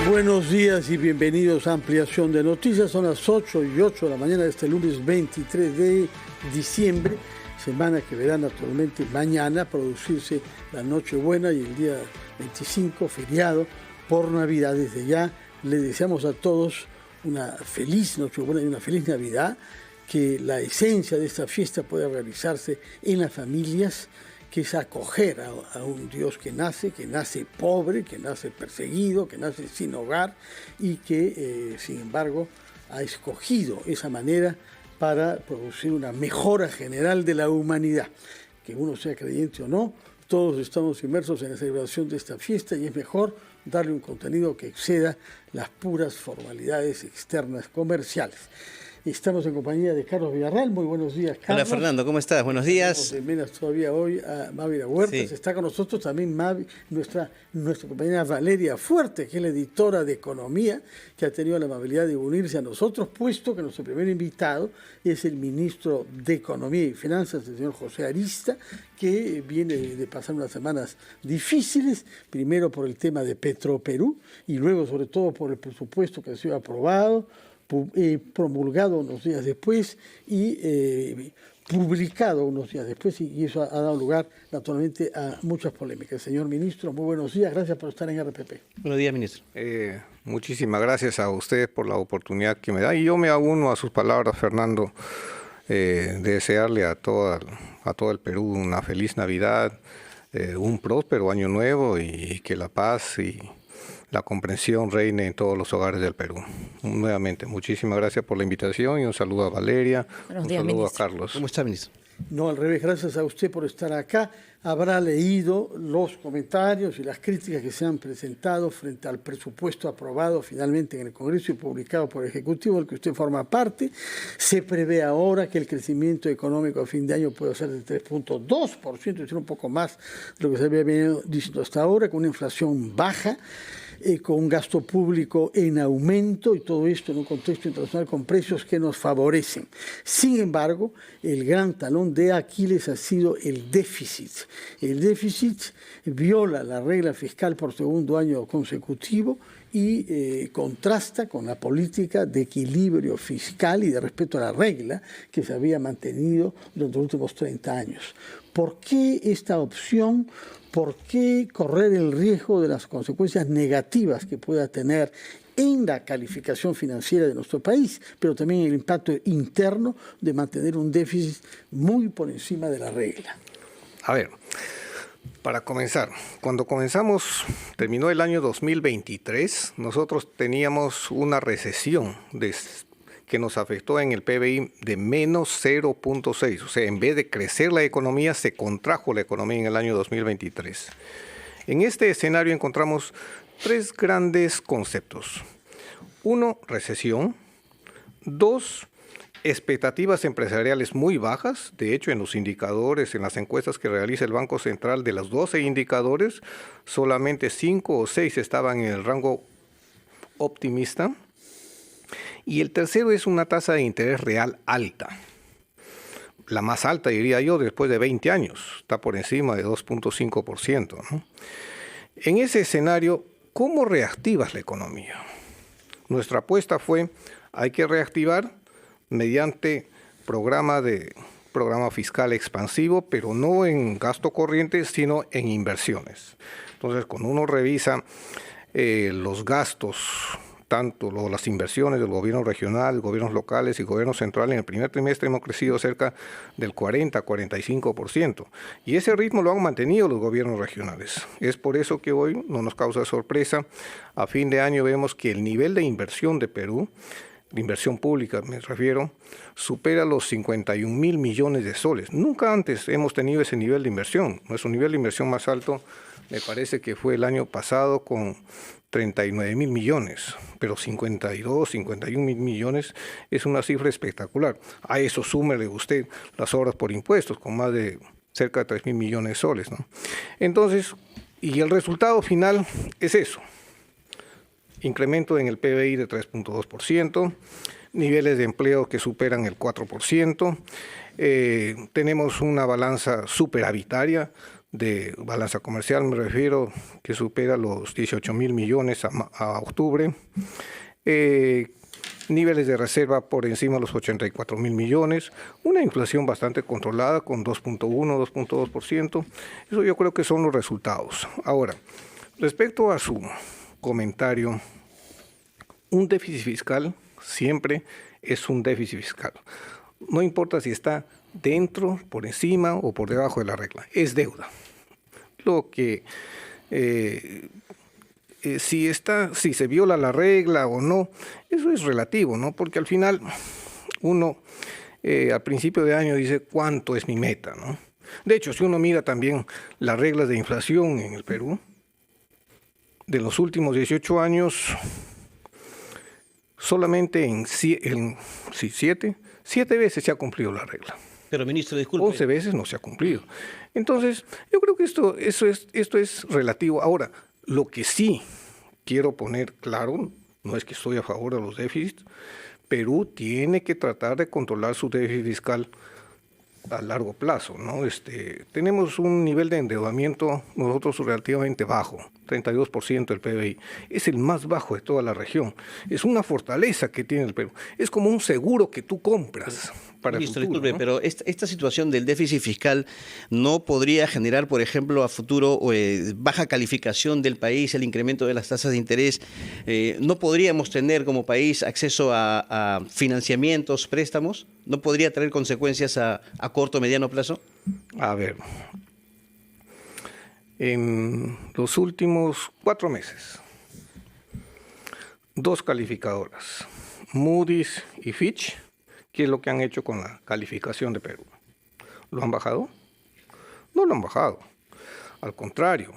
Buenos días y bienvenidos a Ampliación de Noticias. Son las 8:08 de la mañana de este lunes 23 de diciembre, semana que verá naturalmente mañana producirse la Nochebuena y el día 25, feriado por Navidad. Desde ya le deseamos a todos una feliz Nochebuena y una feliz Navidad, que la esencia de esta fiesta pueda realizarse en las familias, que es acoger a un Dios que nace pobre, que nace perseguido, que nace sin hogar y que, sin embargo, ha escogido esa manera para producir una mejora general de la humanidad. Que uno sea creyente o no, todos estamos inmersos en la celebración de esta fiesta y es mejor darle un contenido que exceda las puras formalidades externas comerciales. Estamos en compañía de Carlos Villarreal. Muy buenos días, Carlos. Hola, Fernando, ¿cómo estás? Buenos días. De menos todavía hoy a Mávila Huertas. Sí. Está con nosotros también nuestra compañera Valeria Fuerte, que es la editora de Economía, que ha tenido la amabilidad de unirse a nosotros, puesto que nuestro primer invitado es el ministro de Economía y Finanzas, el señor José Arista, que viene de pasar unas semanas difíciles, primero por el tema de Petroperú y luego sobre todo por el presupuesto que ha sido aprobado, promulgado unos días después y publicado unos días después, y eso ha dado lugar naturalmente a muchas polémicas. Señor ministro, muy buenos días, gracias por estar en RPP. Buenos días, ministro. Muchísimas gracias a usted por la oportunidad que me da, y yo me uno a sus palabras, Fernando, de desearle a todo el Perú una feliz Navidad, un próspero año nuevo y que la paz y la comprensión reine en todos los hogares del Perú. Nuevamente, muchísimas gracias por la invitación y un saludo a Valeria, un saludo ministro. A Carlos. ¿Cómo está, ministro? No, al revés, gracias a usted por estar acá. Habrá leído los comentarios y las críticas que se han presentado frente al presupuesto aprobado finalmente en el Congreso y publicado por el Ejecutivo, del que usted forma parte. Se prevé ahora que el crecimiento económico a fin de año pueda ser de 3.2%, es decir, un poco más de lo que se había venido diciendo hasta ahora, con una inflación baja, con un gasto público en aumento, y todo esto en un contexto internacional con precios que nos favorecen. Sin embargo, el gran talón de Aquiles ha sido el déficit. El déficit viola la regla fiscal por segundo año consecutivo y contrasta con la política de equilibrio fiscal y de respeto a la regla que se había mantenido durante los últimos 30 años. ¿Por qué esta opción? ¿Por qué correr el riesgo de las consecuencias negativas que pueda tener en la calificación financiera de nuestro país, pero también el impacto interno de mantener un déficit muy por encima de la regla? A ver, para comenzar, cuando terminó el año 2023, nosotros teníamos una recesión que nos afectó en el PBI de menos 0.6. O sea, en vez de crecer la economía, se contrajo la economía en el año 2023. En este escenario encontramos tres grandes conceptos. Uno, recesión. Dos, expectativas empresariales muy bajas. De hecho, en los indicadores, en las encuestas que realiza el Banco Central, de los 12 indicadores, solamente 5 o 6 estaban en el rango optimista. Y el tercero es una tasa de interés real alta. La más alta, diría yo, después de 20 años. Está por encima de 2.5%, ¿no? En ese escenario, ¿cómo reactivas la economía? Nuestra apuesta fue, hay que reactivar mediante programa fiscal expansivo, pero no en gasto corriente, sino en inversiones. Entonces, cuando uno revisa los gastos, tanto las inversiones del gobierno regional, gobiernos locales y gobierno central, en el primer trimestre hemos crecido cerca del 40-45%. Y ese ritmo lo han mantenido los gobiernos regionales. Es por eso que hoy no nos causa sorpresa. A fin de año vemos que el nivel de inversión de Perú, de inversión pública me refiero, supera los 51.000 millones de soles. Nunca antes hemos tenido ese nivel de inversión. Nuestro nivel de inversión más alto me parece que fue el año pasado con 39.000 millones, pero 51.000 millones es una cifra espectacular. A eso súmele usted las obras por impuestos, con más de cerca de 3.000 millones de soles, ¿no? Entonces, y el resultado final es eso. Incremento en el PBI de 3.2%, niveles de empleo que superan el 4%, tenemos una balanza superavitaria de balanza comercial, me refiero, que supera los 18.000 millones a octubre. Niveles de reserva por encima de los 84.000 millones, una inflación bastante controlada con 2.1, 2.2%. Eso yo creo que son los resultados. Ahora, respecto a su comentario, un déficit fiscal siempre es un déficit fiscal. No importa si está dentro, por encima o por debajo de la regla, es deuda. Lo que si se viola la regla o no, eso es relativo, ¿no? Porque al final uno al principio de año dice cuánto es mi meta, ¿no? De hecho, si uno mira también las reglas de inflación en el Perú, de los últimos 18 años, solamente en 7 veces se ha cumplido la regla. Pero, ministro, disculpe. 11 veces no se ha cumplido. Entonces, yo creo que esto es relativo. Ahora, lo que sí quiero poner claro, no es que estoy a favor de los déficits, Perú tiene que tratar de controlar su déficit fiscal a largo plazo, ¿no? Tenemos un nivel de endeudamiento nosotros relativamente bajo, 32% del PBI. Es el más bajo de toda la región. Es una fortaleza que tiene el Perú. Es como un seguro que tú compras para Ministro, el futuro, disculpe, ¿no? pero esta situación del déficit fiscal no podría generar, por ejemplo, a futuro baja calificación del país, el incremento de las tasas de interés. ¿No podríamos tener como país acceso a financiamientos, préstamos? ¿No podría traer consecuencias a corto o mediano plazo? A ver, en los últimos 4 meses, 2 calificadoras, Moody's y Fitch, ¿qué es lo que han hecho con la calificación de Perú? ¿Lo han bajado? No lo han bajado. Al contrario,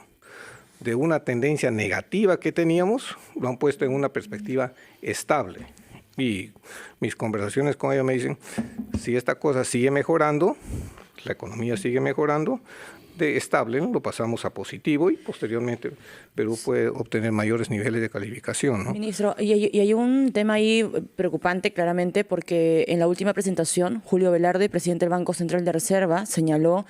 de una tendencia negativa que teníamos, lo han puesto en una perspectiva estable. Y mis conversaciones con ellos me dicen, si esta cosa sigue mejorando, la economía sigue mejorando, de estable lo pasamos a positivo y posteriormente Perú puede obtener mayores niveles de calificación, ¿no? Ministro, y hay un tema ahí preocupante claramente porque en la última presentación, Julio Velarde, presidente del Banco Central de Reserva, señaló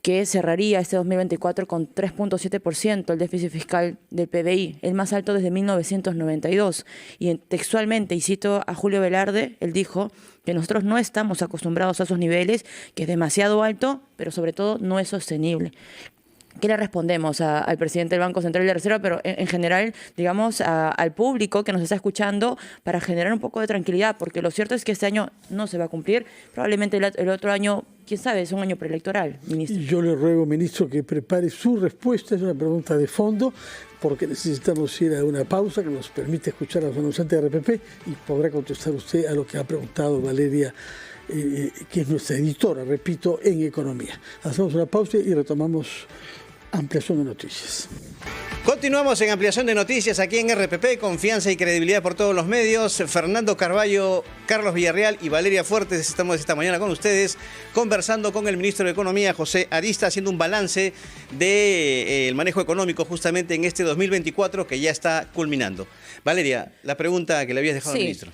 que cerraría este 2024 con 3.7% el déficit fiscal del PBI, el más alto desde 1992. Y textualmente, y cito a Julio Velarde, él dijo que nosotros no estamos acostumbrados a esos niveles, que es demasiado alto, pero sobre todo no es sostenible. ¿Qué le respondemos al presidente del Banco Central de Reserva, pero en general, digamos, al público que nos está escuchando para generar un poco de tranquilidad? Porque lo cierto es que este año no se va a cumplir, probablemente el otro año, quién sabe, es un año preelectoral, ministro. Yo le ruego, ministro, que prepare su respuesta, es una pregunta de fondo, porque necesitamos ir a una pausa que nos permite escuchar a los anunciantes de RPP y podrá contestar usted a lo que ha preguntado Valeria, que es nuestra editora, repito, en Economía. Hacemos una pausa y retomamos Ampliación de Noticias. Continuamos en Ampliación de Noticias aquí en RPP, confianza y credibilidad por todos los medios. Fernando Carballo, Carlos Villarreal y Valeria Fuertes estamos esta mañana con ustedes conversando con el ministro de Economía, José Arista, haciendo un balance del manejo económico justamente en este 2024 que ya está culminando. Valeria, la pregunta que le habías dejado al ministro.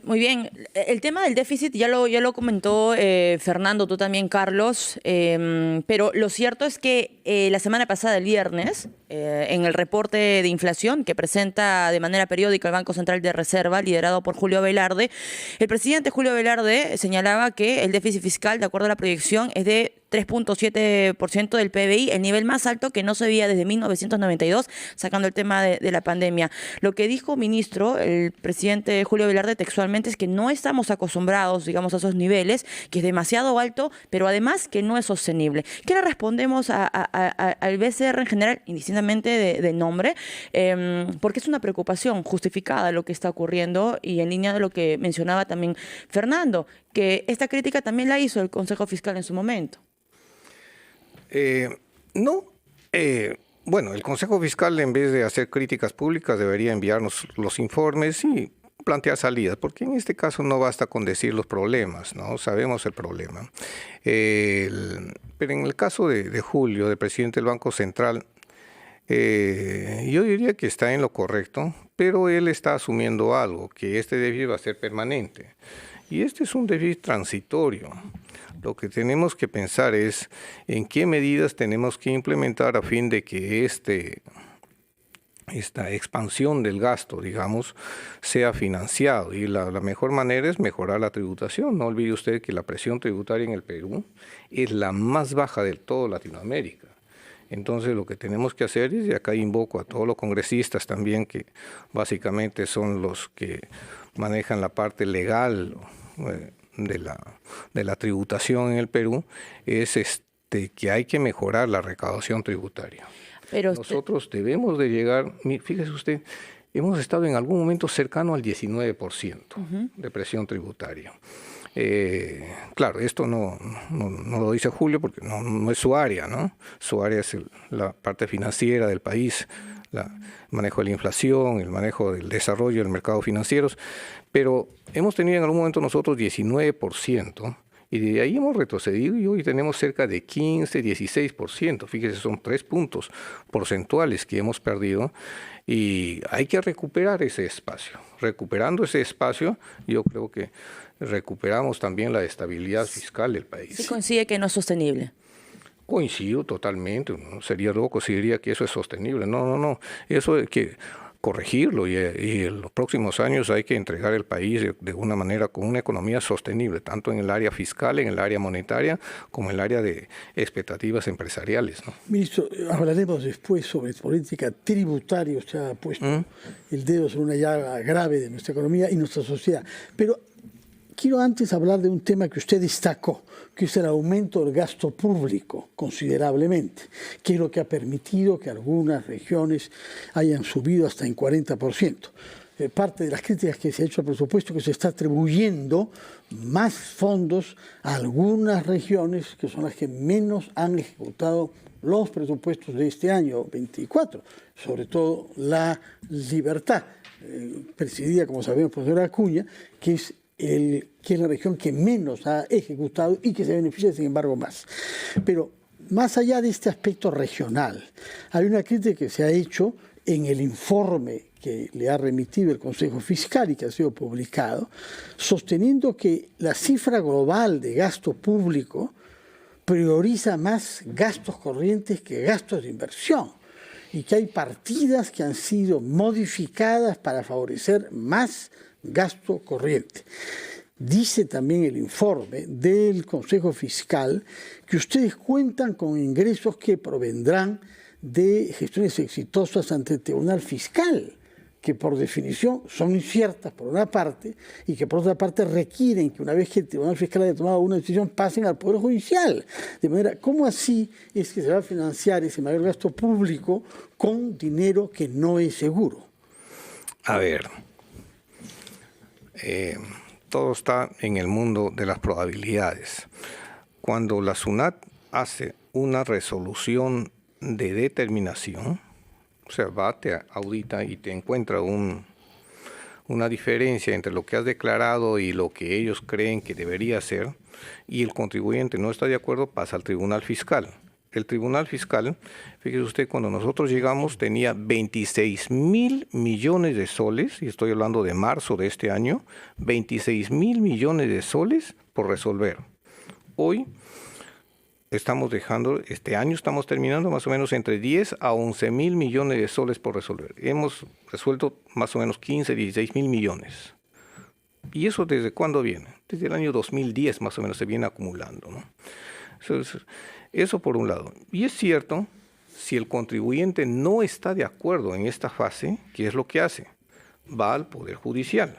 Muy bien. El tema del déficit ya lo comentó Fernando, tú también, Carlos, pero lo cierto es que la semana pasada, el viernes, en el reporte de inflación que presenta de manera periódica el Banco Central de Reserva, liderado por Julio Velarde, el presidente Julio Velarde señalaba que el déficit fiscal, de acuerdo a la proyección, es de 3.7% del PBI, el nivel más alto que no se veía desde 1992, sacando el tema de la pandemia. Lo que dijo, ministro, el presidente Julio Velarde textualmente es que no estamos acostumbrados, digamos, a esos niveles, que es demasiado alto, pero además que no es sostenible. ¿Qué le respondemos al BCR en general, indistintamente del nombre? Porque es una preocupación justificada lo que está ocurriendo y en línea de lo que mencionaba también Fernando, que esta crítica también la hizo el Consejo Fiscal en su momento. Bueno, el Consejo Fiscal, en vez de hacer críticas públicas, debería enviarnos los informes y plantear salidas, porque en este caso no basta con decir los problemas, ¿no? Sabemos el problema. Pero en el caso de Julio, del presidente del Banco Central, yo diría que está en lo correcto, pero él está asumiendo algo, que este déficit va a ser permanente. Y este es un déficit transitorio. Lo que tenemos que pensar es en qué medidas tenemos que implementar a fin de que esta expansión del gasto, digamos, sea financiado. Y la mejor manera es mejorar la tributación. No olvide usted que la presión tributaria en el Perú es la más baja de toda Latinoamérica. Entonces lo que tenemos que hacer, y acá invoco a todos los congresistas también, que básicamente son los que manejan la parte legal de la tributación en el Perú, es que hay que mejorar la recaudación tributaria. Pero nosotros debemos de llegar, fíjese usted, hemos estado en algún momento cercano al 19% de presión tributaria. Claro, esto no lo dice Julio porque no es su área, ¿no? Su área es la parte financiera del país, el manejo de la inflación, el manejo del desarrollo del mercado financieros, pero hemos tenido en algún momento nosotros 19%, y de ahí hemos retrocedido y hoy tenemos cerca de 15, 16%. Fíjese, son 3 puntos porcentuales que hemos perdido y hay que recuperar ese espacio. Recuperando ese espacio, yo creo que recuperamos también la estabilidad fiscal del país. ¿Sí consigue que no es sostenible? Coincido totalmente. Sería loco si diría que eso es sostenible. No. Eso hay que corregirlo y en los próximos años hay que entregar el país de una manera con una economía sostenible, tanto en el área fiscal, en el área monetaria, como en el área de expectativas empresariales, ¿no? Ministro, hablaremos después sobre política tributaria. Usted ha puesto el dedo sobre una llaga grave de nuestra economía y nuestra sociedad. Pero quiero antes hablar de un tema que usted destacó, que es el aumento del gasto público considerablemente, que es lo que ha permitido que algunas regiones hayan subido hasta en 40%. Parte de las críticas que se ha hecho al presupuesto que se está atribuyendo más fondos a algunas regiones que son las que menos han ejecutado los presupuestos de este año 24, sobre todo La Libertad, presidida, como sabemos, por el profesor Acuña, que es la región que menos ha ejecutado y que se beneficia, sin embargo, más. Pero más allá de este aspecto regional, hay una crítica que se ha hecho en el informe que le ha remitido el Consejo Fiscal y que ha sido publicado, sosteniendo que la cifra global de gasto público prioriza más gastos corrientes que gastos de inversión, y que hay partidas que han sido modificadas para favorecer más gasto corriente. Dice también el informe del Consejo Fiscal que ustedes cuentan con ingresos que provendrán de gestiones exitosas ante el Tribunal Fiscal, que por definición son inciertas por una parte y que por otra parte requieren que una vez que el Tribunal Fiscal haya tomado una decisión pasen al Poder Judicial. De manera, ¿cómo así es que se va a financiar ese mayor gasto público con dinero que no es seguro? A ver, todo está en el mundo de las probabilidades. Cuando la SUNAT hace una resolución de determinación, o sea, te audita y te encuentra una diferencia entre lo que has declarado y lo que ellos creen que debería ser, y el contribuyente no está de acuerdo, pasa al Tribunal Fiscal. El Tribunal Fiscal, fíjese usted, cuando nosotros llegamos tenía 26.000 millones de soles, y estoy hablando de marzo de este año, 26.000 millones de soles por resolver. Hoy este año estamos terminando más o menos entre 10 a 11.000 millones de soles por resolver. Hemos resuelto más o menos 15, 16.000 millones. ¿Y eso desde cuándo viene? Desde el año 2010 más o menos se viene acumulando, ¿no? Eso por un lado. Y es cierto, si el contribuyente no está de acuerdo en esta fase, ¿qué es lo que hace? Va al Poder Judicial.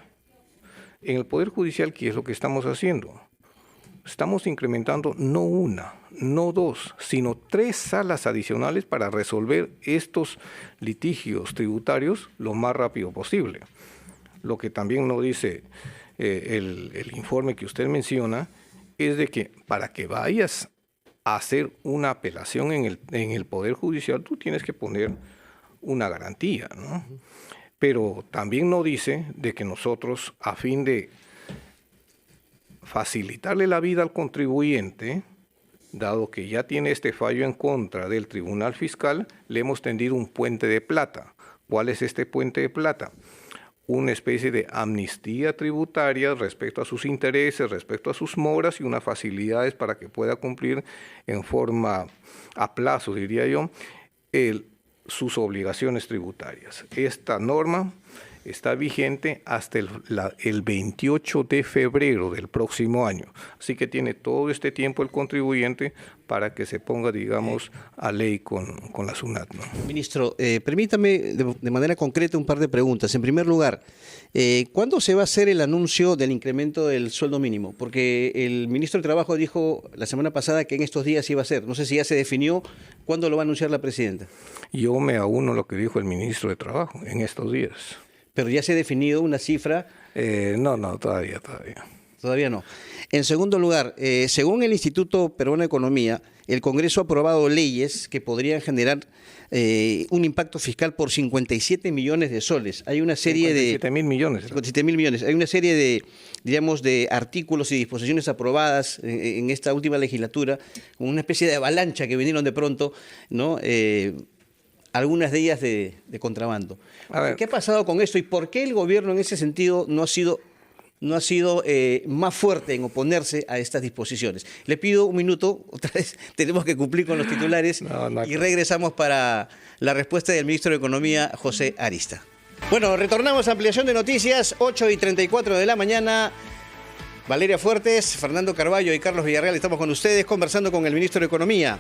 En el Poder Judicial, ¿qué es lo que estamos haciendo? Estamos incrementando no una, no dos, sino 3 salas adicionales para resolver estos litigios tributarios lo más rápido posible. Lo que también nos dice el informe que usted menciona es de que para que vayas a hacer una apelación en el Poder Judicial, tú tienes que poner una garantía, ¿no? Pero también nos dice de que nosotros, a fin de facilitarle la vida al contribuyente, dado que ya tiene este fallo en contra del Tribunal Fiscal, le hemos tendido un puente de plata. ¿Cuál es este puente de plata? una especie de amnistía tributaria respecto a sus intereses, respecto a sus moras y unas facilidades para que pueda cumplir en forma a plazo, diría yo, sus obligaciones tributarias. Esta norma está vigente hasta el 28 de febrero del próximo año. Así que tiene todo este tiempo el contribuyente para que se ponga, digamos, a ley con la SUNAT, ¿no? Ministro, permítame de manera concreta un par de preguntas. En primer lugar, ¿cuándo se va a hacer el anuncio del incremento del sueldo mínimo? Porque el ministro de Trabajo dijo la semana pasada que en estos días iba a ser. No sé si ya se definió cuándo lo va a anunciar la presidenta. Yo me auno lo que dijo el ministro de Trabajo en estos días. Pero ya se ha definido una cifra. No, todavía. Todavía no. En segundo lugar, según el Instituto Peruano de Economía, el Congreso ha aprobado leyes que podrían generar un impacto fiscal por 57 millones de soles. Hay una serie 57.000 millones. 57.000 millones. Hay una serie de, digamos, de artículos y disposiciones aprobadas en esta última legislatura, como una especie de avalancha que vinieron de pronto, ¿no? Algunas de ellas de contrabando. ¿Qué ha pasado con esto y por qué el gobierno en ese sentido no ha sido más fuerte en oponerse a estas disposiciones? Le pido un minuto, otra vez tenemos que cumplir con los titulares y regresamos para la respuesta del ministro de Economía, José Arista. Bueno, retornamos a ampliación de noticias, 8:34 de la mañana. Valeria Fuertes, Fernando Carballo y Carlos Villarreal estamos con ustedes conversando con el ministro de Economía.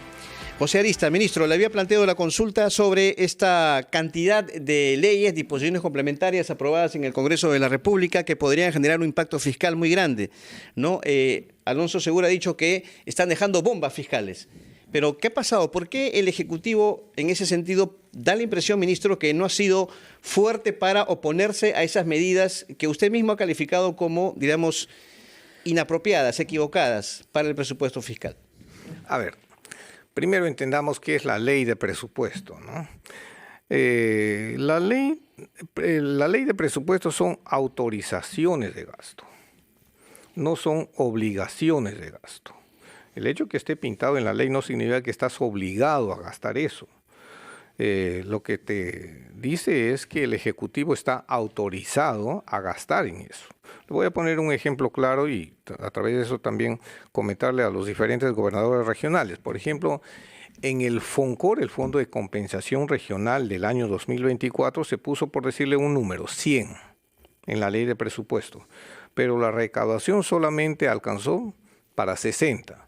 José Arista, ministro, le había planteado la consulta sobre esta cantidad de leyes, disposiciones complementarias aprobadas en el Congreso de la República que podrían generar un impacto fiscal muy grande, ¿no? Alonso Segura ha dicho que están dejando bombas fiscales. Pero, ¿qué ha pasado? ¿Por qué el Ejecutivo, en ese sentido, da la impresión, ministro, que no ha sido fuerte para oponerse a esas medidas que usted mismo ha calificado como, digamos, inapropiadas, equivocadas para el presupuesto fiscal? A ver. Primero entendamos qué es la ley de presupuesto, ¿no? La ley de presupuesto son autorizaciones de gasto, no son obligaciones de gasto. El hecho que esté pintado en la ley no significa que estás obligado a gastar eso. Lo que te dice es que el Ejecutivo está autorizado a gastar en eso. Le voy a poner un ejemplo claro y a través de eso también comentarle a los diferentes gobernadores regionales. Por ejemplo, en el FONCOR, el Fondo de Compensación Regional del año 2024, se puso, por decirle un número, 100 en la ley de presupuesto, pero la recaudación solamente alcanzó para 60.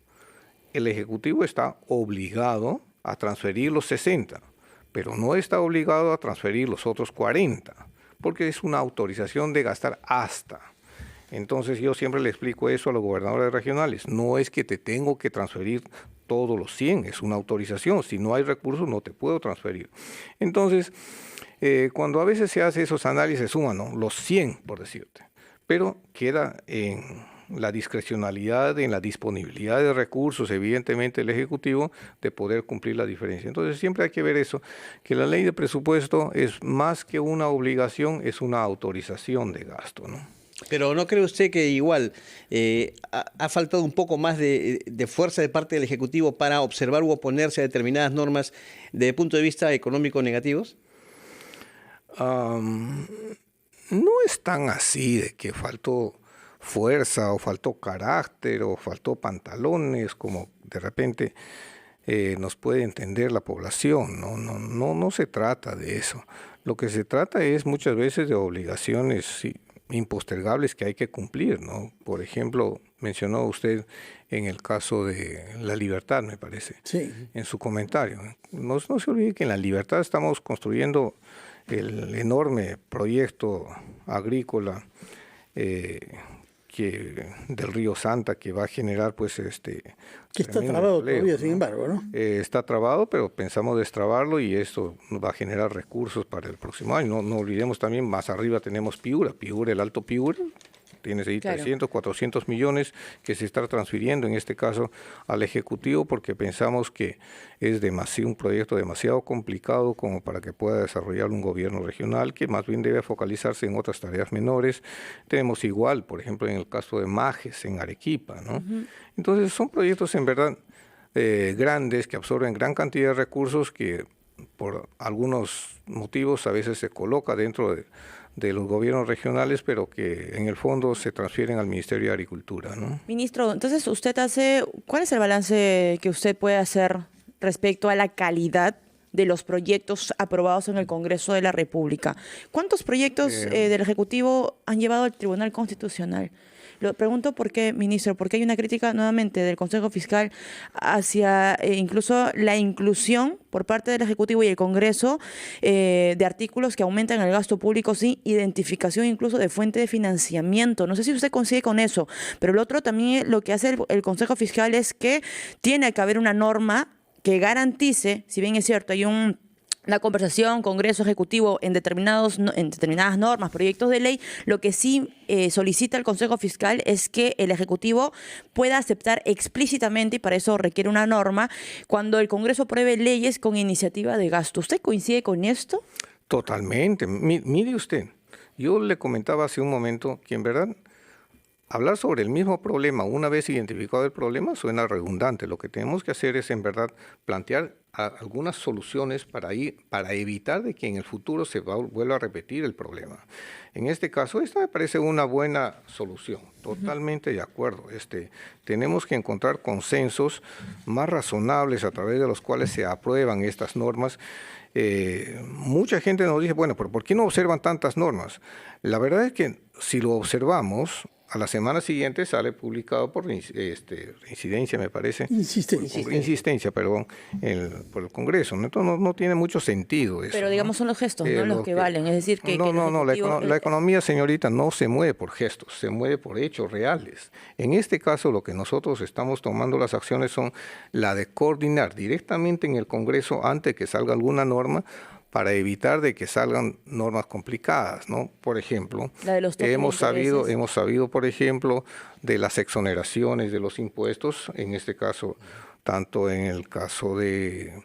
El Ejecutivo está obligado a transferir los 60, pero no está obligado a transferir los otros 40, porque es una autorización de gastar hasta. Entonces yo siempre le explico eso a los gobernadores regionales. No es que te tengo que transferir todos los 100, es una autorización. Si no hay recursos no te puedo transferir. Entonces, cuando a veces se hace esos análises, suman, ¿no?, los 100, por decirte, pero queda en la discrecionalidad, en la disponibilidad de recursos, evidentemente, el Ejecutivo, de poder cumplir la diferencia. Entonces siempre hay que ver eso, que la ley de presupuesto es más que una obligación, es una autorización de gasto, ¿no? Pero ¿no cree usted que igual ha faltado un poco más de fuerza de parte del Ejecutivo para observar u oponerse a determinadas normas desde el punto de vista económico negativos? No es tan así de que faltó fuerza o faltó carácter o faltó pantalones como de repente nos puede entender la población. No se trata de eso. Lo que se trata es muchas veces de obligaciones impostergables que hay que cumplir, ¿no? Por ejemplo, mencionó usted en el caso de La Libertad, me parece, sí, en su comentario. No se olvide que en La Libertad estamos construyendo el enorme proyecto agrícola del Río Santa, que va a generar pues que está trabado empleo, todavía, ¿no? sin embargo, ¿no? Está trabado, pero pensamos destrabarlo y esto va a generar recursos para el próximo año. No olvidemos también, más arriba tenemos Piura, el Alto Piura, tienes ahí claro, 300, 400 millones que se está transfiriendo en este caso al Ejecutivo porque pensamos que es un proyecto demasiado complicado como para que pueda desarrollar un gobierno regional, que más bien debe focalizarse en otras tareas menores. Tenemos igual, por ejemplo, en el caso de Majes, en Arequipa, ¿no? Uh-huh. Entonces son proyectos en verdad grandes que absorben gran cantidad de recursos que por algunos motivos a veces se coloca dentro de los gobiernos regionales, pero que en el fondo se transfieren al Ministerio de Agricultura, ¿no? Ministro, entonces ¿cuál es el balance que usted puede hacer respecto a la calidad de los proyectos aprobados en el Congreso de la República? ¿Cuántos proyectos del Ejecutivo han llevado al Tribunal Constitucional? Lo pregunto porque, ministro, porque hay una crítica nuevamente del Consejo Fiscal hacia incluso la inclusión por parte del Ejecutivo y el Congreso de artículos que aumentan el gasto público sin identificación incluso de fuente de financiamiento. No sé si usted coincide con eso, pero lo otro también lo que hace el Consejo Fiscal es que tiene que haber una norma que garantice, si bien es cierto, hay una conversación, Congreso, Ejecutivo en determinadas normas, proyectos de ley, lo que sí solicita el Consejo Fiscal es que el Ejecutivo pueda aceptar explícitamente, y para eso requiere una norma, cuando el Congreso apruebe leyes con iniciativa de gasto. ¿Usted coincide con esto? Totalmente. Mire usted, yo le comentaba hace un momento que en verdad hablar sobre el mismo problema una vez identificado el problema suena redundante. Lo que tenemos que hacer es en verdad plantear algunas soluciones para evitar de que en el futuro se vuelva a repetir el problema. En este caso, esta me parece una buena solución, totalmente de acuerdo. Tenemos que encontrar consensos más razonables a través de los cuales se aprueban estas normas. Mucha gente nos dice, bueno, pero ¿por qué no observan tantas normas? La verdad es que si lo observamos, a la semana siguiente sale publicado por incidencia, me parece. Insistencia, perdón, por el Congreso. Entonces no tiene mucho sentido eso. Pero digamos son los gestos, no los que valen. Es decir, que la economía, señorita, no se mueve por gestos, se mueve por hechos reales. En este caso, lo que nosotros estamos tomando las acciones son la de coordinar directamente en el Congreso antes que salga alguna norma, para evitar de que salgan normas complicadas, ¿no? Por ejemplo, hemos sabido, por ejemplo, de las exoneraciones de los impuestos, en este caso, tanto en el caso de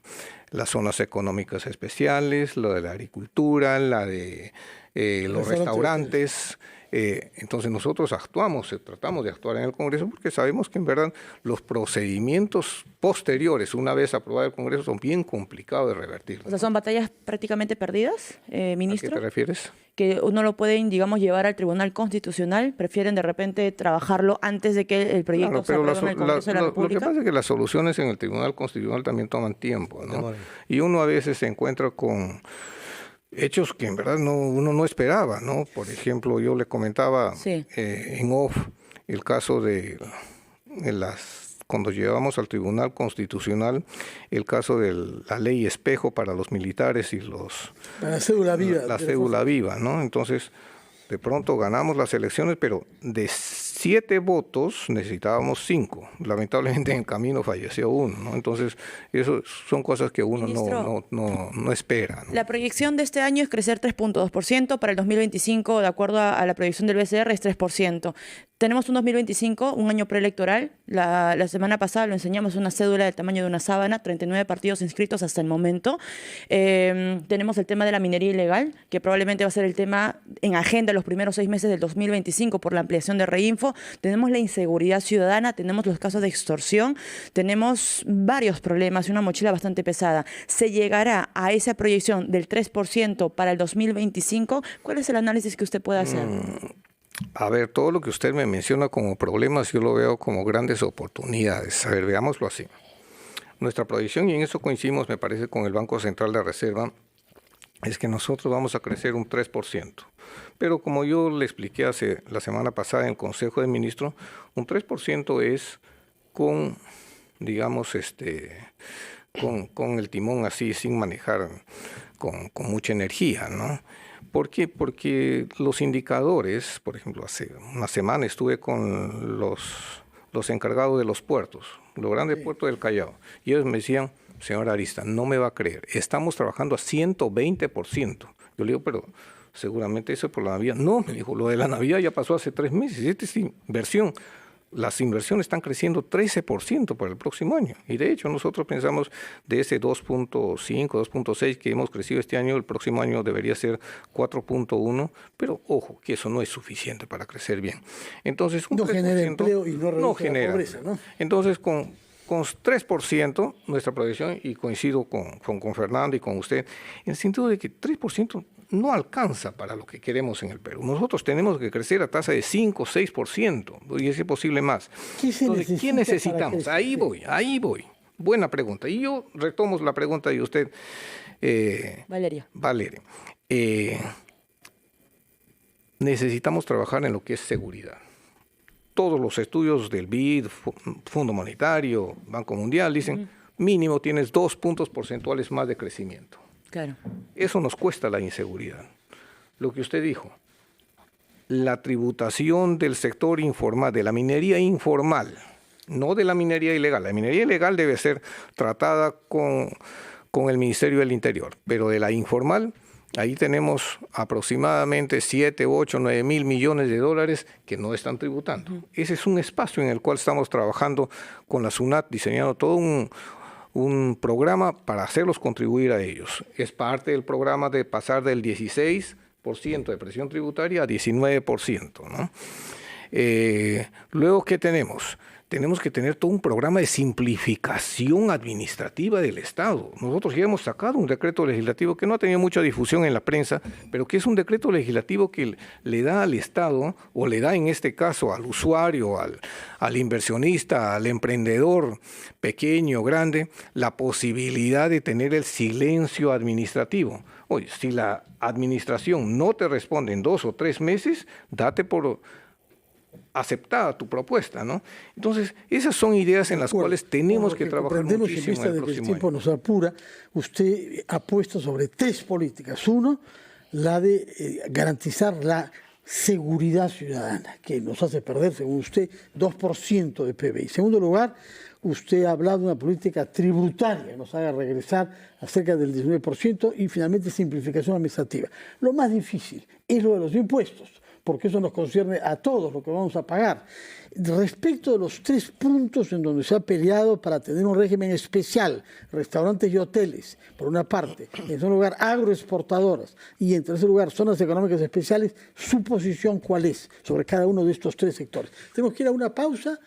las zonas económicas especiales, lo de la agricultura, la de los restaurantes. Entonces nosotros tratamos de actuar en el Congreso porque sabemos que en verdad los procedimientos posteriores, una vez aprobado el Congreso, son bien complicados de revertir. O sea, ¿son batallas prácticamente perdidas, ministro? ¿A qué te refieres? Que no lo pueden, digamos, llevar al Tribunal Constitucional, prefieren de repente trabajarlo antes de que el proyecto se apruebe en el Congreso de la República. Lo que pasa es que las soluciones en el Tribunal Constitucional también toman tiempo, ¿no? Y uno a veces se encuentra con hechos que en verdad uno no esperaba, ¿no? Por ejemplo, yo le comentaba en off el caso de cuando llevamos al Tribunal Constitucional el caso de la ley espejo para los militares y la cédula viva. La cédula viva, ¿no? Entonces, de pronto ganamos las elecciones, pero de 7 votos necesitábamos 5. Lamentablemente en el camino falleció uno, ¿no? Entonces, eso son cosas que uno no espera, ¿no? La proyección de este año es crecer 3.2%, para el 2025, de acuerdo a la proyección del BCR, es 3%. Tenemos un 2025, un año preelectoral. La semana pasada lo enseñamos, una cédula del tamaño de una sábana, 39 partidos inscritos hasta el momento. Tenemos el tema de la minería ilegal, que probablemente va a ser el tema en agenda los primeros 6 meses del 2025 por la ampliación de Reinfo. Tenemos la inseguridad ciudadana, tenemos los casos de extorsión, tenemos varios problemas y una mochila bastante pesada. ¿Se llegará a esa proyección del 3% para el 2025? ¿Cuál es el análisis que usted puede hacer? A ver, todo lo que usted me menciona como problemas, yo lo veo como grandes oportunidades. A ver, veámoslo así. Nuestra proyección, y en eso coincidimos, me parece, con el Banco Central de Reserva, es que nosotros vamos a crecer un 3%. Pero como yo le expliqué la semana pasada en el Consejo de Ministros, un 3% es con, digamos, con el timón así, sin manejar con mucha energía, ¿no? ¿Por qué? Porque los indicadores, por ejemplo, hace una semana estuve con los encargados de los puertos, los grandes puertos del Callao, y ellos me decían, señor Arista, no me va a creer, estamos trabajando a 120%. Yo le digo, pero seguramente eso es por la Navidad. No, me dijo, lo de la Navidad ya pasó hace 3 meses, esta es inversión. Las inversiones están creciendo 13% para el próximo año. Y de hecho nosotros pensamos de ese 2.5, 2.6 que hemos crecido este año, el próximo año debería ser 4.1, pero ojo, que eso no es suficiente para crecer bien. Entonces, un no genera empleo y no reduce la pobreza, ¿no? Entonces, con 3% nuestra proyección, y coincido con Fernando y con usted, en el sentido de que 3% no alcanza para lo que queremos en el Perú. Nosotros tenemos que crecer a tasa de 5 o 6%, y es posible más. Entonces, ¿qué necesitamos? Ahí voy. Buena pregunta. Y yo retomo la pregunta de usted, Valeria. Necesitamos trabajar en lo que es seguridad. Todos los estudios del BID, Fondo Monetario, Banco Mundial dicen, mínimo tienes 2 puntos porcentuales más de crecimiento. Claro. Eso nos cuesta la inseguridad. Lo que usted dijo, la tributación del sector informal, de la minería informal, no de la minería ilegal. La minería ilegal debe ser tratada con el Ministerio del Interior, pero de la informal, ahí tenemos aproximadamente 7, 8, 9 mil millones de dólares que no están tributando. Ese es un espacio en el cual estamos trabajando con la SUNAT, diseñando todo un programa para hacerlos contribuir a ellos. Es parte del programa de pasar del 16% de presión tributaria a 19%, ¿no? Luego, ¿qué tenemos? Tenemos que tener todo un programa de simplificación administrativa del Estado. Nosotros ya hemos sacado un decreto legislativo que no ha tenido mucha difusión en la prensa, pero que es un decreto legislativo que le da al Estado, o le da en este caso al usuario, al inversionista, al emprendedor pequeño o grande, la posibilidad de tener el silencio administrativo. Oye, si la administración no te responde en 2 o 3 meses, date por aceptada tu propuesta, ¿no? Entonces, esas son ideas en las cuales tenemos que trabajar muchísimo en el próximo año. El tiempo nos apura. Usted apuesta sobre 3 políticas. Uno, la de garantizar la seguridad ciudadana, que nos hace perder, según usted, 2% de PBI. En segundo lugar, usted ha hablado de una política tributaria que nos haga regresar a cerca del 19%, y finalmente simplificación administrativa. Lo más difícil es lo de los impuestos, porque eso nos concierne a todos, lo que vamos a pagar. Respecto de los 3 puntos en donde se ha peleado para tener un régimen especial, restaurantes y hoteles, por una parte, en segundo lugar, agroexportadoras, y en tercer lugar, zonas económicas especiales, ¿su posición cuál es sobre cada uno de estos 3 sectores? Tenemos que ir a una pausa.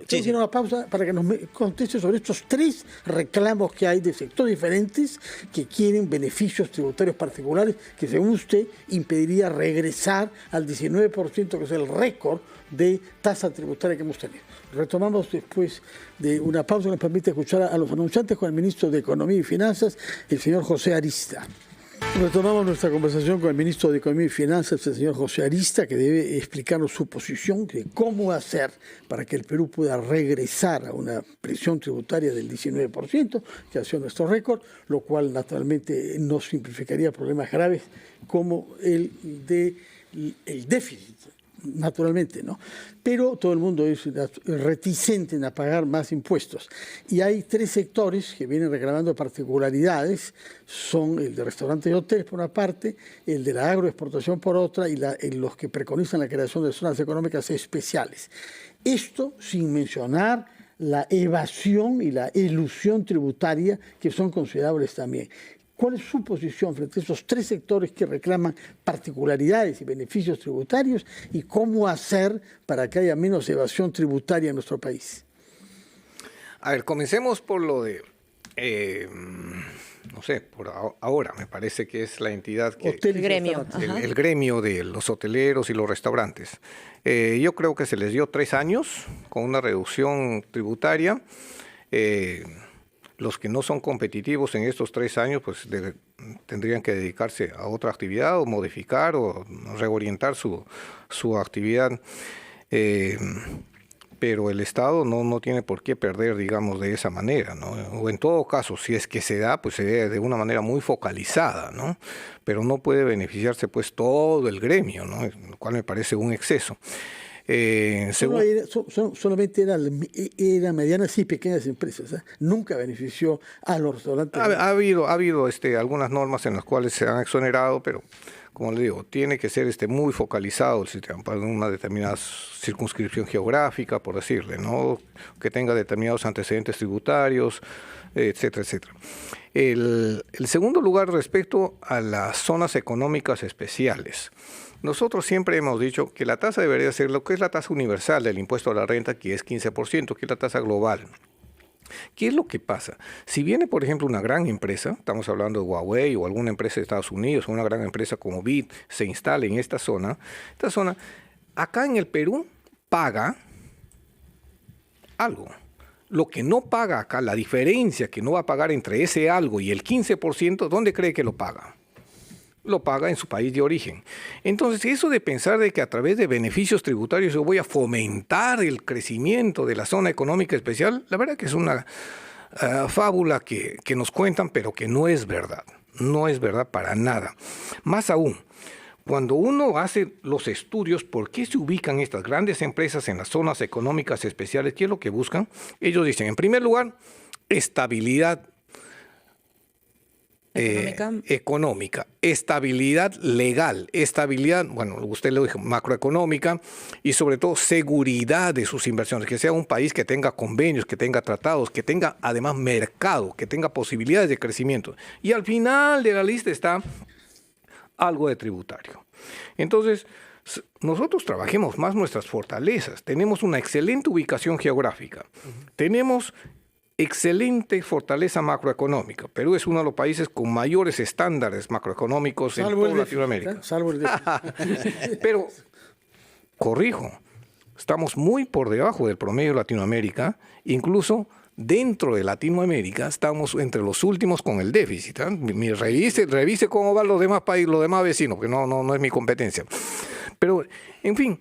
Tengo que ir a una pausa para que nos conteste sobre estos 3 reclamos que hay de sectores diferentes que quieren beneficios tributarios particulares que, según usted, impediría regresar al 19%, que es el récord de tasa tributaria que hemos tenido. Retomamos después de una pausa que nos permite escuchar a los anunciantes con el ministro de Economía y Finanzas, el señor José Arista. Retomamos nuestra conversación con el ministro de Economía y Finanzas, el señor José Arista, que debe explicarnos su posición de cómo hacer para que el Perú pueda regresar a una presión tributaria del 19%, que ha sido nuestro récord, lo cual naturalmente nos simplificaría problemas graves como el déficit, naturalmente, ¿no? Pero todo el mundo es reticente en pagar más impuestos. Y hay 3 sectores que vienen reclamando particularidades, son el de restaurantes y hoteles por una parte, el de la agroexportación por otra, y los que preconizan la creación de zonas económicas especiales. Esto sin mencionar la evasión y la elusión tributaria, que son considerables también. ¿Cuál es su posición frente a esos 3 sectores que reclaman particularidades y beneficios tributarios, y cómo hacer para que haya menos evasión tributaria en nuestro país? A ver, comencemos por lo de, no sé, por ahora me parece que es la entidad que... El gremio. El gremio de los hoteleros y los restaurantes. Yo creo que se les dio 3 años con una reducción tributaria. Los que no son competitivos en estos 3 años, pues tendrían que dedicarse a otra actividad o modificar o reorientar su actividad. Pero el Estado no tiene por qué perder, digamos, de esa manera, ¿no? O en todo caso, si es que se da, pues se da de una manera muy focalizada, ¿no? Pero no puede beneficiarse pues todo el gremio, ¿no? Lo cual me parece un exceso. Solamente eran medianas y pequeñas empresas, ¿eh? Nunca benefició a los restaurantes. Ha habido algunas normas en las cuales se han exonerado, pero como le digo, tiene que ser muy focalizado el sistema para una determinada circunscripción geográfica, por decirle, ¿no? Que tenga determinados antecedentes tributarios, etcétera, etcétera. El segundo lugar, respecto a las zonas económicas especiales. Nosotros siempre hemos dicho que la tasa debería ser lo que es la tasa universal del impuesto a la renta, que es 15%, que es la tasa global. ¿Qué es lo que pasa? Si viene, por ejemplo, una gran empresa, estamos hablando de Huawei o alguna empresa de Estados Unidos, o una gran empresa como BID, se instala en esta zona, acá en el Perú paga algo. Lo que no paga acá, la diferencia que no va a pagar entre ese algo y el 15%, ¿dónde cree que lo paga? Lo paga en su país de origen. Entonces, eso de pensar de que a través de beneficios tributarios yo voy a fomentar el crecimiento de la zona económica especial, la verdad que es una fábula que nos cuentan, pero que no es verdad. No es verdad para nada. Más aún, cuando uno hace los estudios, ¿por qué se ubican estas grandes empresas en las zonas económicas especiales? ¿Qué es lo que buscan? Ellos dicen, en primer lugar, estabilidad económica, estabilidad legal, estabilidad, bueno, usted lo dijo, macroeconómica y sobre todo seguridad de sus inversiones, que sea un país que tenga convenios, que tenga tratados, que tenga además mercado, que tenga posibilidades de crecimiento. Y al final de la lista está algo de tributario. Entonces, nosotros trabajemos más nuestras fortalezas. Tenemos una excelente ubicación geográfica. Tenemos excelente fortaleza macroeconómica. Perú es uno de los países con mayores estándares macroeconómicos en toda Latinoamérica. Salvo el déficit. Pero, corrijo, estamos muy por debajo del promedio de Latinoamérica, incluso dentro de Latinoamérica estamos entre los últimos con el déficit. Revise cómo van los demás países, los demás vecinos, porque no es mi competencia. Pero, en fin,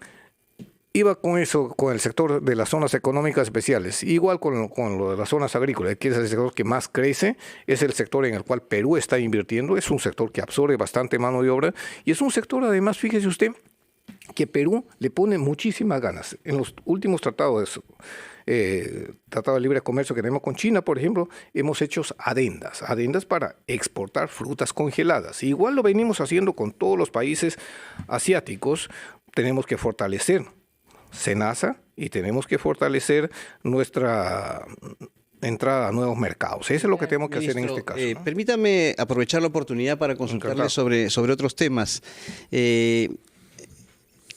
iba con eso, con el sector de las zonas económicas especiales, igual con lo de las zonas agrícolas, que es el sector que más crece, es el sector en el cual Perú está invirtiendo, es un sector que absorbe bastante mano de obra y es un sector, además, fíjese usted, que Perú le pone muchísimas ganas. En los últimos tratados Tratado de Libre Comercio que tenemos con China, por ejemplo, hemos hecho adendas para exportar frutas congeladas. Igual lo venimos haciendo con todos los países asiáticos. Tenemos que fortalecer SENASA y tenemos que fortalecer nuestra entrada a nuevos mercados. Eso es lo que tenemos que hacer en este caso, ¿no? Permítame aprovechar la oportunidad para consultarle sobre otros temas.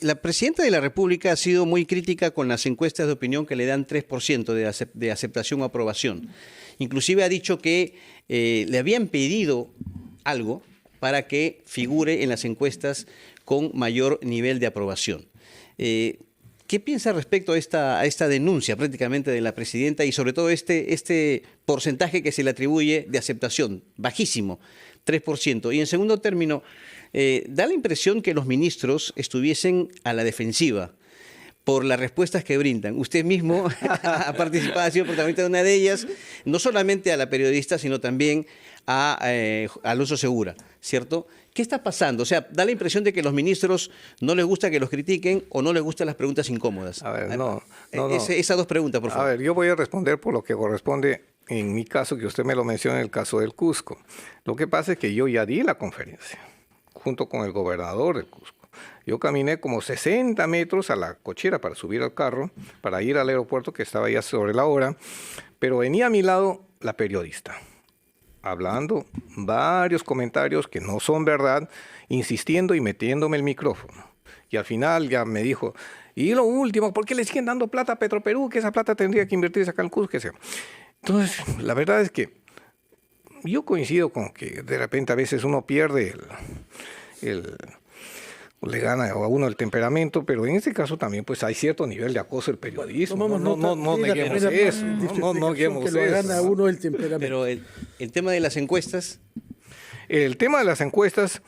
La presidenta de la República ha sido muy crítica con las encuestas de opinión que le dan 3% de aceptación o aprobación. Inclusive ha dicho que le habían pedido algo para que figure en las encuestas con mayor nivel de aprobación. ¿Qué piensa respecto a esta denuncia prácticamente de la presidenta y sobre todo este porcentaje que se le atribuye de aceptación, bajísimo, 3%? Y en segundo término, da la impresión que los ministros estuviesen a la defensiva por las respuestas que brindan. Usted mismo ha participado, ha sido protagonista de una de ellas, no solamente a la periodista, sino también a Alonso Segura, ¿cierto? ¿Qué está pasando? O sea, da la impresión de que los ministros no les gusta que los critiquen o no les gustan las preguntas incómodas. A ver, no. Esas dos preguntas, por favor. A ver, yo voy a responder por lo que corresponde en mi caso, que usted me lo menciona en el caso del Cusco. Lo que pasa es que yo ya di la conferencia, junto con el gobernador del Cusco. Yo caminé como 60 metros a la cochera para subir al carro, para ir al aeropuerto que estaba ya sobre la hora, pero venía a mi lado la periodista, hablando varios comentarios que no son verdad, insistiendo y metiéndome el micrófono. Y al final ya me dijo, y lo último, ¿por qué le siguen dando plata a Petroperú? Que esa plata tendría que invertirse acá en el Cusco, que sea. Entonces, la verdad es que yo coincido con que de repente a veces uno pierde le gana a uno el temperamento, pero en este caso también pues hay cierto nivel de acoso del periodismo. No neguemos eso. No neguemos eso. Que le gana a uno el temperamento. Pero el tema de las encuestas. El tema de las encuestas,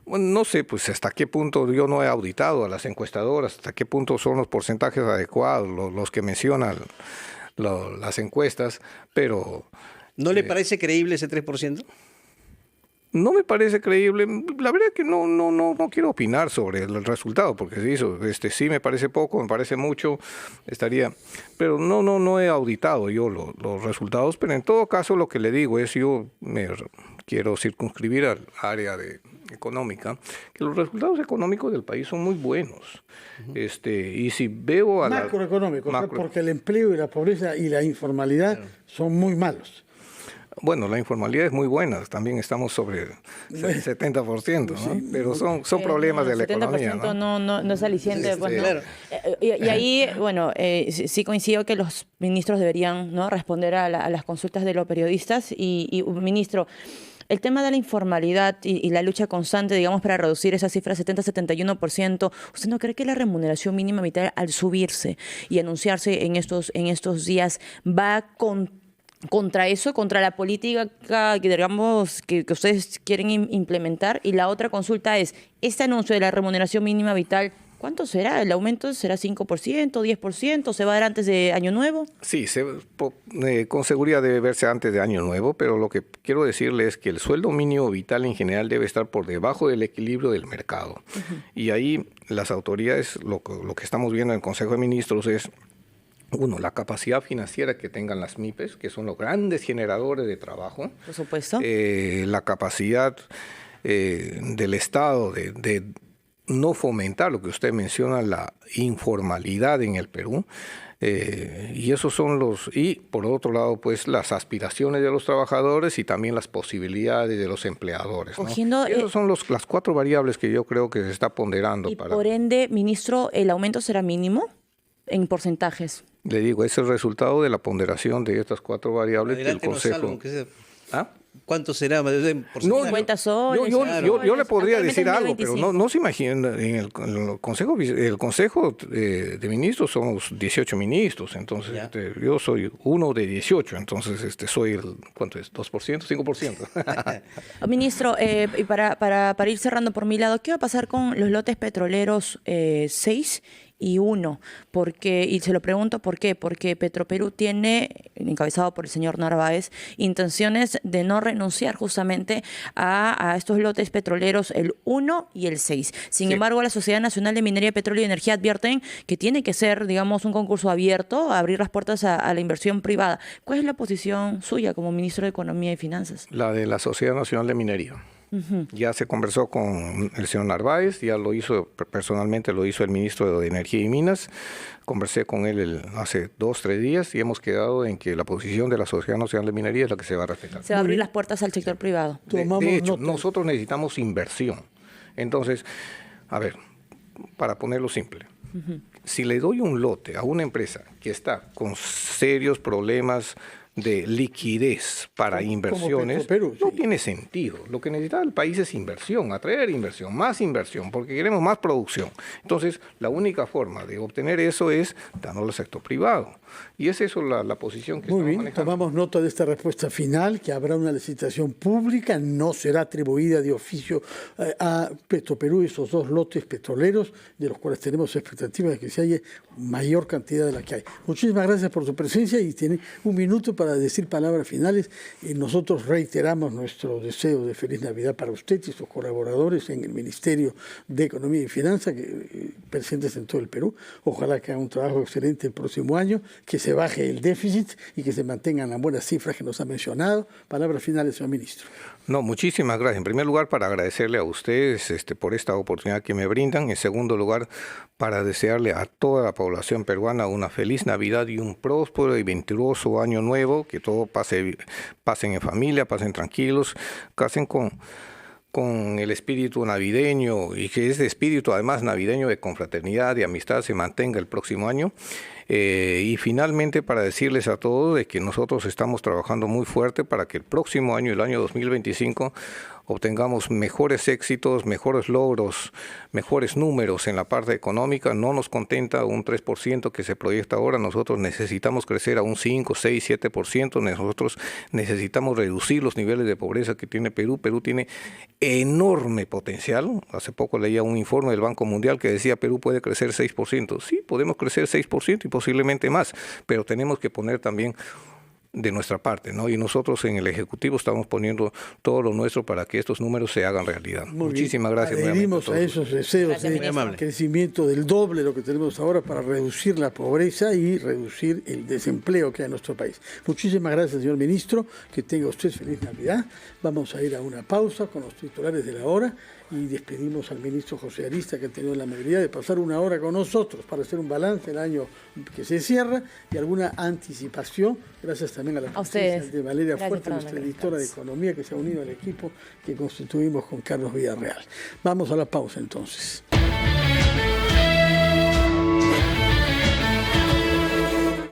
bueno, no sé pues hasta qué punto, yo no he auditado a las encuestadoras, hasta qué punto son los porcentajes adecuados, los que mencionan las encuestas, pero... ¿No le parece creíble ese 3%? No me parece creíble. La verdad es que no quiero opinar sobre el resultado, porque sí me parece poco, me parece mucho, pero no he auditado yo los resultados, pero en todo caso lo que le digo es, yo me quiero circunscribir al área económica, que los resultados económicos del país son muy buenos. Y si veo a macroeconómicos, porque el empleo y la pobreza y la informalidad son muy malos. Bueno, la informalidad es muy buena, también estamos sobre el 70%, ¿no? Sí. Pero son problemas de la economía, 70% ¿no? no es aliciente. Sí, pues, ¿no? claro. Y ahí, bueno, sí coincido que los ministros deberían, ¿no?, responder a las consultas de los periodistas. Y ministro, el tema de la informalidad y la lucha constante, digamos, para reducir esa cifra 70-71%, ¿usted no cree que la remuneración mínima vital, al subirse y anunciarse en estos días, va contra eso, contra la política que, digamos, que ustedes quieren implementar? Y la otra consulta es, este anuncio de la remuneración mínima vital, ¿cuánto será? ¿El aumento será 5%, 10%? ¿Se va a dar antes de Año Nuevo? Sí, con seguridad debe verse antes de Año Nuevo, pero lo que quiero decirle es que el sueldo mínimo vital en general debe estar por debajo del equilibrio del mercado. Y ahí las autoridades, lo que estamos viendo en el Consejo de Ministros es, uno, la capacidad financiera que tengan las MIPES, que son los grandes generadores de trabajo. Por supuesto. La capacidad del Estado de no fomentar lo que usted menciona, la informalidad en el Perú. Y esos son y por otro lado, pues las aspiraciones de los trabajadores y también las posibilidades de los empleadores, ¿no? Esas son las 4 variables que yo creo que se está ponderando. Y por ende, ministro, ¿el aumento será mínimo en porcentajes? Le digo, es el resultado de la ponderación de estas 4 variables del Consejo. ¿Ah? ¿Cuánto será? No, 50 soles. yo le podría decir algo, pero 25. no se imaginen, en el Consejo de Ministros somos 18 ministros, entonces yo soy uno de 18, entonces soy ¿cuánto es? ¿2%? ¿5%? Ministro, y para ir cerrando por mi lado, ¿qué va a pasar con los lotes petroleros 6 y 1? Y se lo pregunto por qué, porque Petroperú tiene, encabezado por el señor Narváez, intenciones de no renunciar justamente a estos lotes petroleros, el 1 y el 6. Sin embargo, la Sociedad Nacional de Minería, Petróleo y Energía advierten que tiene que ser, digamos, un concurso abierto, abrir las puertas a la inversión privada. ¿Cuál es la posición suya como ministro de Economía y Finanzas? La de la Sociedad Nacional de Minería. Ya se conversó con el señor Narváez, ya lo hizo personalmente, lo hizo el ministro de Energía y Minas. Conversé con él hace 2-3 días y hemos quedado en que la posición de la Sociedad Nacional de Minería es la que se va a respetar. Se va a abrir las puertas al sector privado. De hecho, nosotros necesitamos inversión. Entonces, a ver, para ponerlo simple, si le doy un lote a una empresa que está con serios problemas de liquidez para inversiones, no tiene sentido. Lo que necesita el país es inversión, atraer inversión, porque queremos más producción. Entonces, la única forma de obtener eso es dándolo al sector privado. Y es eso la posición que estamos manejando. Muy bien, tomamos nota de esta respuesta final, que habrá una licitación pública, no será atribuida de oficio a Petroperú esos 2 lotes petroleros, de los cuales tenemos expectativas de que se haya mayor cantidad de la que hay. Muchísimas gracias por su presencia y tiene un minuto para decir palabras finales. Y nosotros reiteramos nuestro deseo de feliz Navidad para usted y sus colaboradores en el Ministerio de Economía y Finanzas, presentes en todo el Perú. Ojalá que haga un trabajo excelente el próximo año, que se baje el déficit y que se mantengan las buenas cifras que nos ha mencionado. Palabras finales, señor ministro. No, muchísimas gracias. En primer lugar, para agradecerle a ustedes por esta oportunidad que me brindan. En segundo lugar, para desearle a toda la población peruana una feliz Navidad y un próspero y venturoso año nuevo, que todo pasen en familia, pasen tranquilos, pasen con el espíritu navideño y que ese espíritu además navideño de confraternidad, de amistad se mantenga el próximo año. Y finalmente para decirles a todos de que nosotros estamos trabajando muy fuerte para que el próximo año, el año 2025, obtengamos mejores éxitos, mejores logros, mejores números en la parte económica. No nos contenta un 3% que se proyecta ahora, nosotros necesitamos crecer a un 5, 6, 7%, nosotros necesitamos reducir los niveles de pobreza que tiene Perú. Perú tiene enorme potencial. Hace poco leía un informe del Banco Mundial que decía Perú puede crecer 6%. Sí, podemos crecer 6% y posiblemente más, pero tenemos que poner también de nuestra parte, ¿no? Y nosotros en el Ejecutivo estamos poniendo todo lo nuestro para que estos números se hagan realidad. Muchísimas gracias. Adherimos a esos deseos de crecimiento del doble de lo que tenemos ahora para reducir la pobreza y reducir el desempleo que hay en nuestro país. Muchísimas gracias, señor ministro. Que tenga usted feliz Navidad. Vamos a ir a una pausa con los titulares de la hora y despedimos al ministro José Arista, que ha tenido la amabilidad de pasar una hora con nosotros para hacer un balance del año que se cierra y alguna anticipación. Gracias también a la presencia de Valeria Fuerte, nuestra editora de Economía, que se ha unido al equipo que constituimos con Carlos Villarreal. Vamos a la pausa entonces.